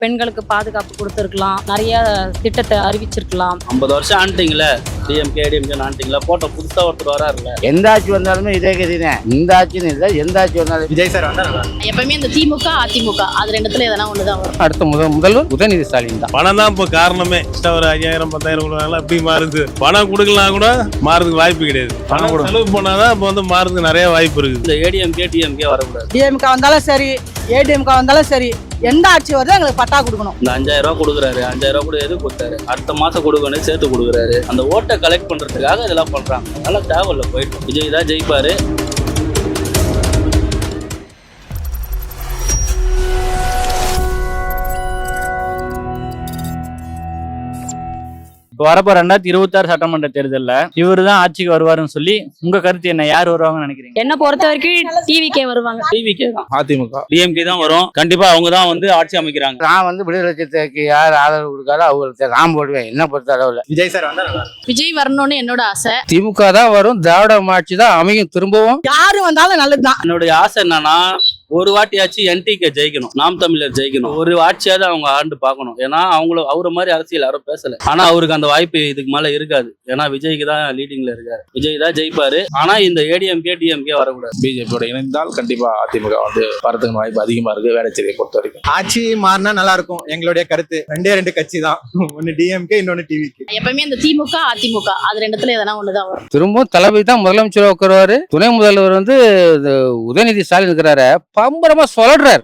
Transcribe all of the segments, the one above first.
பெண்களுக்கு பாதுகாப்பு கொடுத்துருக்கலாம், நிறைய திட்டத்தை அறிவிச்சிருக்கலாம். 50 வருஷம் ஆண்டிங்களே, டிஎம்கே ஏடிஎம்கே ஆண்டிங்களா, போட்டோ புதுசா ஒருத்தர் வராருல்ல. எந்த ஆட்சி வந்தாலுமே இதே கதிதான். இந்த ஆட்சின்னு இல்லை, எந்த ஆட்சி வந்தாலும் விஜய் சார் வந்தாரு. எப்பவுமே இந்த திமுக அதிமுக அது ரெண்டுத்துல எதனா ஒண்ணுதான் வரும். அடுத்த முதல்வர் உதயநிதி ஸ்டாலின் தான். பணம் தான் இப்போ காரணமே. ஒரு 5000 10,000 கொடுக்குறாங்களா, எப்படி மாறுது? பணம் கொடுக்கலாம் கூட மாறுறதுக்கு வாய்ப்பு கிடையாது. பணம் செலவு பண்ணாதான் இப்போ வந்து மாறுறதுக்கு நிறைய வாய்ப்பு இருக்கு. இந்த ஏடிஎம்கே டிஎம்கே வரக்கூடாது. டிஎம்கே வந்தாலும் சரி, ஏடிஎம்கே வந்தாலும் சரி, எந்த ஆட்சி வருதோ எங்களுக்கு பட்டா கொடுக்கணும். இந்த 5000 ரூபா கொடுக்குறாரு, 5000 ரூபா கூட எது கொடுத்தாரு, அடுத்த மாசம் கொடுக்கணும் சேர்த்து கொடுக்குறாரு. அந்த ஓட்டை கலெக்ட் பண்றதுக்காக இதெல்லாம் பண்றாங்க. அதெல்லாம் தேவையில்ல. போயிட்டு விஜய் தான் ஜெயிப்பாரு. வரப்போ 2026 சட்டமன்ற தேர்தலில் இவரு தான் ஆட்சிக்கு வருவாருன்னு சொல்லி உங்க கருத்து என்ன? யார் வருவாங்கன்னு நினைக்கிறீங்க? என்ன பொறுத்த வரைக்கும் டிவிகே வருவாங்க. டிவிகே தான். அதிமுக டிஎம்கே தான் வரும். கண்டிப்பா அவங்க தான் வந்து ஆட்சி அமைக்கிறாங்க. நான் வந்து விடுதலை சிறுத்தைக்கு யார் ஆதரவு கொடுக்காரோ அவங்களுக்கு நான் போடுவேன். என்ன பொறுத்த அளவில் விஜய் சார் வந்தாரு. விஜய் வரணும்னு என்னோட ஆசை. திமுக தான் வரும். திராவிட ஆட்சி தான் அமையும். திரும்பவும் யாரு வந்தாலும் நல்லதுதான். என்னுடைய ஆசை என்னன்னா, ஒரு வாட்டியாச்சு என்டிகே ஜெயிக்கணும், நாம் தமிழர் ஜெயிக்கணும். ஒரு ஆட்சியாவது அவங்க ஆண்டு பார்க்கணும். ஏன்னா அவரை மாதிரி அரசியல் யாரும் பேசல. ஆனா அவருக்கு அந்த வாய்ப்பு இதுக்கு மேல இருக்காது. ஏன்னா விஜய்க்கு தான் லீடிங்ல இருக்காரு. விஜய் தான் ஜெயிப்பாரு. ஆனா இந்த ஏடிஎம்கே டிஎம்கே வரக்கூடாது. பிஜேபியோட இணைந்தால் கண்டிப்பா அதிமுக வந்து வரதுக்கு வாய்ப்பு அதிகமா இருக்கு. வேளச்சேரியை பொறுத்த வரைக்கும் ஆட்சி மாறினா நல்லா இருக்கும். எங்களுடைய கருத்து ரெண்டு கட்சி தான். ஒன்னு டிஎம்கே, இன்னொன்னு டிவிகே. எப்பவுமே இந்த திமுக அதிமுக அது ரெண்டுத்துல எதனா ஒண்ணுதான் வரும். திரும்பவும் தளபதி தான் முதலமைச்சர் உட்காருவாரு. துணை முதல்வர் வந்து உதயநிதி ஸ்டாலின் இருக்கிறாரு. பம்பரமா சொல்றாரு.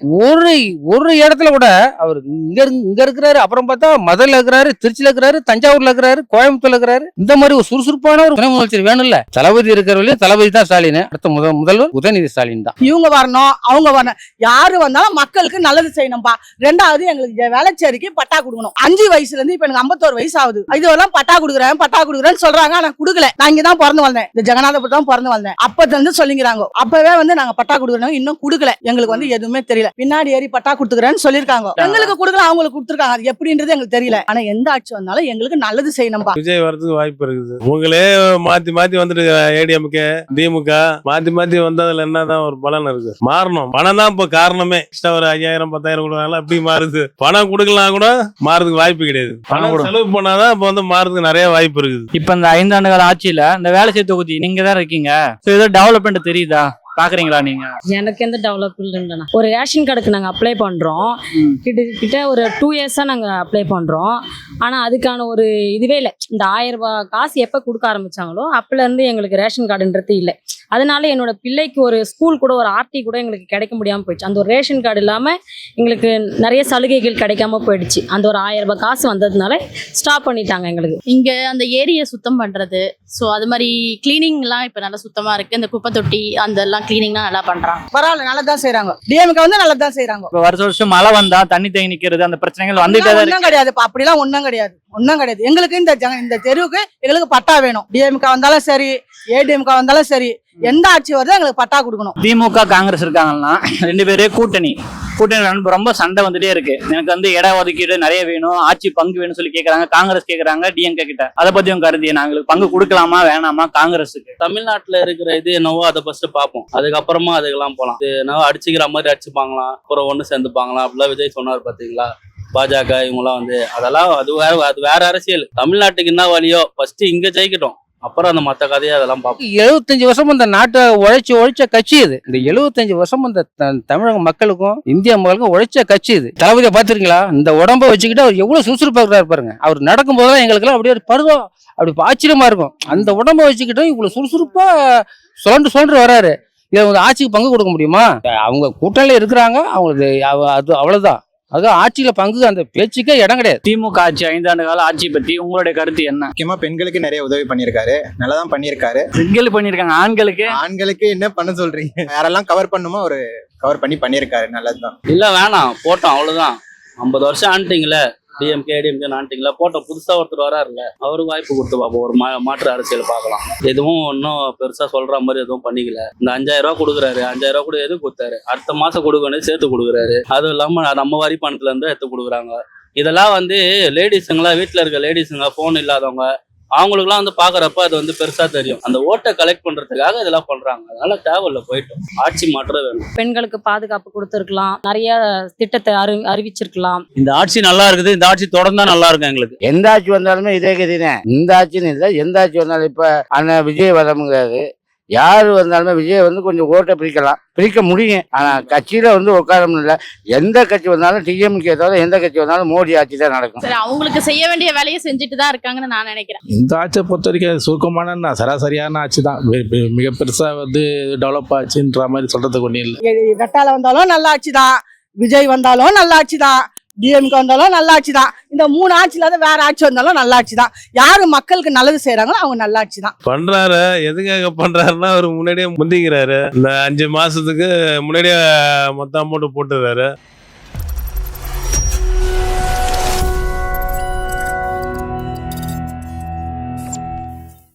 ஒரு இடத்துல கூட அவர் இங்க இருக்கிறாரு. அப்புறம் பார்த்தா மதுரையில இருக்கிறாரு, திருச்சியில இருக்கிறாரு, தஞ்சாவூர்ல இருக்கிறாரு, கோயம்புத்தூர்ல இருக்கிறாரு. இந்த மாதிரி ஒரு சுறுசுறுப்பான ஒரு துணை முதலமைச்சர் வேணும்ல. தளபதி இருக்கிறவர்களே தளபதி தான் ஸ்டாலின். அடுத்த முதல்வர் உதயநிதி ஸ்டாலின் தான். இவங்க வரணும், அவங்க வரணும். யாரு வந்தாலும் மக்களுக்கு நல்லது செய்யணும்பா. ரெண்டாவது எங்களுக்கு வேளச்சேரிக்கு பட்டா கொடுக்கணும். 5 வயசுல இருந்து இப்ப எனக்கு 51 வயசு ஆகுது. இதுவெல்லாம் பட்டா கொடுக்குறேன்னு சொல்றாங்க. ஆனா கொடுக்கல. நான் இங்கதான் பிறந்து வந்தேன். இந்த ஜெகநாதபுரம் தான் பிறந்து வந்தேன். அப்பத்துல இருந்து சொல்லிங்கிறாங்க. அப்பவே வந்து நாங்க பட்டா கொடுக்குறோம், இன்னும் கொடுக்கல. எங்களுக்கு வந்து எதுவுமே தெரியல. பின்னாடி ஏறி பட்டா கொடுத்துக்கிறேன்னு சொல்லிருக்காங்க. எங்களுக்கு கொடுக்கலாம், அவங்களுக்கு கொடுத்துருக்காங்க. அது எப்படின்றது எங்களுக்கு தெரியல. ஆனா எந்த ஆட்சி வந்தாலும் எங்களுக்கு நல்லது செய்யணும்பா. விஜய் வரதுக்கு வாய்ப்பு இருக்குது. உங்களே மாத்தி வந்துட்டு ஏடிஎம்கே திமுக மாத்தி வந்ததுல என்னதான் ஒரு பலன் இருக்கு? மாறணும். பணம் தான் இப்ப காரணமே. ஒரு 5000 10,000 கொடுக்குறாங்களா, எப்படி மாறுது? பணம் கொடுக்கலாம் கூட மாறுறதுக்கு வாய்ப்பு கிடையாது. பணம் செலவு பண்ணாதான் இப்ப வந்து மாறுறதுக்கு நிறைய வாய்ப்பு இருக்குது. இப்ப இந்த 5 ஆண்டு கால ஆட்சியில இந்த வேலைச்சேரி தொகுதி நீங்க தான் இருக்கீங்க. ஏதோ டெவலப்மெண்ட் தெரியுதா? பாக்குறீங்களா நீங்க? எனக்கு எந்த டெவலப்மெண்ட் இல்லைண்ணா. ஒரு ரேஷன் கார்டுக்கு நாங்கள் அப்ளை பண்ணுறோம். கிட்ட ஒரு 2 இயர்ஸாக நாங்கள் அப்ளை பண்ணுறோம். ஆனால் அதுக்கான ஒரு இதுவே இல்லை. இந்த 1000 ரூபாய் காசு எப்போ கொடுக்க ஆரம்பிச்சாங்களோ அப்போலேருந்து எங்களுக்கு ரேஷன் கார்டுன்றது இல்லை. அதனால என்னோட பிள்ளைக்கு ஒரு ஸ்கூல் கூட ஒரு ஆர்டி கூட எங்களுக்கு கிடைக்க முடியாமல் போயிடுச்சு. அந்த ஒரு ரேஷன் கார்டு இல்லாமல் எங்களுக்கு நிறைய சலுகைகள் கிடைக்காம போயிடுச்சு. அந்த ஒரு 1000 ரூபாய் காசு வந்ததுனால ஸ்டாப் பண்ணிட்டாங்க எங்களுக்கு. இங்க அந்த ஏரியை சுத்தம் பண்றது, ஸோ அது மாதிரி கிளீனிங்லாம் இப்போ நல்லா சுத்தமா இருக்கு. இந்த குப்பை தொட்டி அதெல்லாம் கிளீனிங்லாம் நல்லா பண்றாங்க. பரவாயில்ல, நல்லதான் செய்யறாங்க. டிஎம்கே வந்து நல்லதான் செய்யறாங்க. இப்ப வருஷம் மழை வந்தா தண்ணி தேங்கி நிக்கிறது, அந்த பிரச்சனைகள் வந்துட்டே தான் இருக்கு. கிடையாது, அப்படிலாம் ஒன்னும் கிடையாது. எங்களுக்கு இந்த தெருவுக்கு எங்களுக்கு பட்டா வேணும். டிஎம்கே வந்தாலும் சரி, ஏடிஎம்கே வந்தாலும் சரி, எந்த ஆட்சி வருதோ எங்களுக்கு பட்டா கொடுக்கணும். திமுக காங்கிரஸ் இருக்காங்கன்னா 2 பேரே கூட்டணி ரொம்ப சண்டை வந்துட்டே இருக்கு. எனக்கு வந்து இட ஒதுக்கீடு நிறைய வேணும், ஆட்சி பங்கு வேணும்னு சொல்லி கேக்குறாங்க. காங்கிரஸ் கேக்குறாங்க டிஎம்கே கிட்ட. அதை பத்தி உங்க கருத்து? நாங்களுக்கு பங்கு கொடுக்கலாமா வேணாமா காங்கிரஸுக்கு? தமிழ்நாட்டுல இருக்கிற இது என்னவோ அதை ஃபர்ஸ்ட் பார்ப்போம். அதுக்கப்புறமா அதுக்கெல்லாம் போலாம். இது என்னவோ அடிச்சுக்கிற மாதிரி அடிச்சுப்பாங்களாம், அப்புறம் ஒண்ணு சேர்ந்துப்பாங்களாம் அப்படிலாம் விஜய் சொன்னார் பாத்தீங்களா? பாஜக இவங்கெல்லாம் வந்து அதெல்லாம் அது வேற அரசியல். தமிழ்நாட்டுக்கு என்ன வழியோ ஃபர்ஸ்ட் இங்க ஜெயிக்கட்டும், அப்புறம் அந்த மத்த கதையை அதெல்லாம் பார்ப்போம். 75 வருஷம் இந்த நாட்டை உழைச்ச கட்சி இது. இந்த 75 வருஷம் இந்த தமிழக மக்களுக்கும் இந்திய மக்களுக்கும் உழைச்ச கட்சி இது. தளபதியை பார்த்துருக்கீங்களா? இந்த உடம்ப வச்சுக்கிட்டு அவர் எவ்வளவு சுறுசுறுப்பாக பாருங்க. அவர் நடக்கும் போதெல்லாம் எங்களுக்கு எல்லாம் அப்படியே பருவம் அப்படி ஆச்சரியமா இருக்கும். அந்த உடம்ப வச்சுக்கிட்டு இவ்வளவு சுறுசுறுப்பா சுழன்று வராரு. இதை ஆட்சிக்கு பங்கு கொடுக்க முடியுமா? அவங்க கூட்டணியில இருக்கிறாங்க, அவங்களுக்கு அது அவ்வளவுதான். அது ஆட்சியில பங்கு அந்த பேச்சுக்கே இடம் கிடையாது. திமுக ஆட்சி 5 ஆண்டு கால ஆட்சி பத்தி உங்களுடைய கருத்து என்ன? முக்கியமா பெண்களுக்கு நிறைய உதவி பண்ணிருக்காரு. நல்லதான் பண்ணிருக்காரு. பெண்கள் பண்ணிருக்காங்க. ஆண்களுக்கு என்ன பண்ண சொல்றீங்க? யாரெல்லாம் கவர் பண்ணுமோ ஒரு கவர் பண்ணிருக்காரு. நல்லதுதான். இல்ல வேணாம், போட்டோம் அவ்வளவுதான். 50 வருஷம் ஆண்டிங்களே, டிஎம்கே ஏடிஎம்கே ஆண்டிங்களா, போட்டோம் புதுசா ஒருத்தர் வராருல்ல, அவருக்கு வாய்ப்பு கொடுத்து பார்ப்போம். ஒரு மாற்று அரசியல் பார்க்கலாம். எதுவும் இன்னும் பெருசா சொல்ற மாதிரி எதுவும் பண்ணிக்கல. இந்த 5000 ரூபாய் கொடுக்குறாரு, 5000 ரூபாய் கூட எது கொடுத்தாரு, அடுத்த மாசம் கொடுக்கணும் சேர்த்து கொடுக்குறாரு. அதுவும் இல்லாம நம்ம வரி பணத்துல இருந்து எடுத்து கொடுக்குறாங்க. இதெல்லாம் வந்து லேடிஸுங்களா, வீட்டுல இருக்க லேடிஸுங்க, போன் இல்லாதவங்க அவங்களுக்குலாம் வந்து பாக்குறப்ப அது வந்து பெருசா தெரியும். அந்த ஓட்டை கலெக்ட் பண்றதுக்காக இதெல்லாம் பண்றாங்க. அதனால தேவையில்ல, போயிட்டோம். ஆட்சி மாற்றம் வேணும். பெண்களுக்கு பாதுகாப்பு கொடுத்துருக்கலாம், நிறைய திட்டத்தை அறிவிச்சிருக்கலாம். இந்த ஆட்சி நல்லா இருக்குது, இந்த ஆட்சி தொடர்ந்தா நல்லா இருக்கும் எங்களுக்கு. எந்த ஆட்சி வந்தாலுமே இதே கதினே. இந்த ஆட்சின்னு இல்லை, எந்த ஆட்சி வந்தாலும் இப்ப அண்ணன் விஜய் வரமுங்கிறாரு. யாரு வந்தாலுமே விஜய் வந்து கொஞ்சம் ஓட்டை பிரிக்க முடியும். ஆனா கட்சியில வந்து உட்காரம் இல்லை. எந்த கட்சி வந்தாலும் டிஎம்கே தவிர எந்த கட்சி வந்தாலும் மோடி ஆட்சி தான் நடக்கும். சரி, அவங்களுக்கு செய்ய வேண்டிய வேலையை செஞ்சுட்டு தான் இருக்காங்கன்னு நான் நினைக்கிறேன். இந்த ஆட்சியை பொறுத்த வரைக்கும் சுருக்கமான சராசரியான ஆட்சி தான். மிக பெருசா வந்து டெவலப் ஆச்சுன்ற மாதிரி சொல்றதுக்கு ஒன்றும் இல்லை. ரெட்டால வந்தாலும் நல்ல ஆட்சி தான், விஜய் வந்தாலும் நல்ல ஆட்சி தான், டிஎம்கே வந்தாலும் நல்ல ஆட்சி தான். இந்த 3 ஆட்சியில வேற ஆட்சி வந்தாலும் நல்ல ஆட்சி தான். யாரு மக்களுக்கு நல்லது செய்யறாங்களோ அவங்க நல்ல ஆட்சி தான் பண்றாரு. எதுக்காக பண்றாருன்னா அவர் முன்னாடியே முந்திக்கிறாரு. இந்த 5 மாசத்துக்கு முன்னாடியே மொத்த அமௌண்ட் போட்டுறாரு.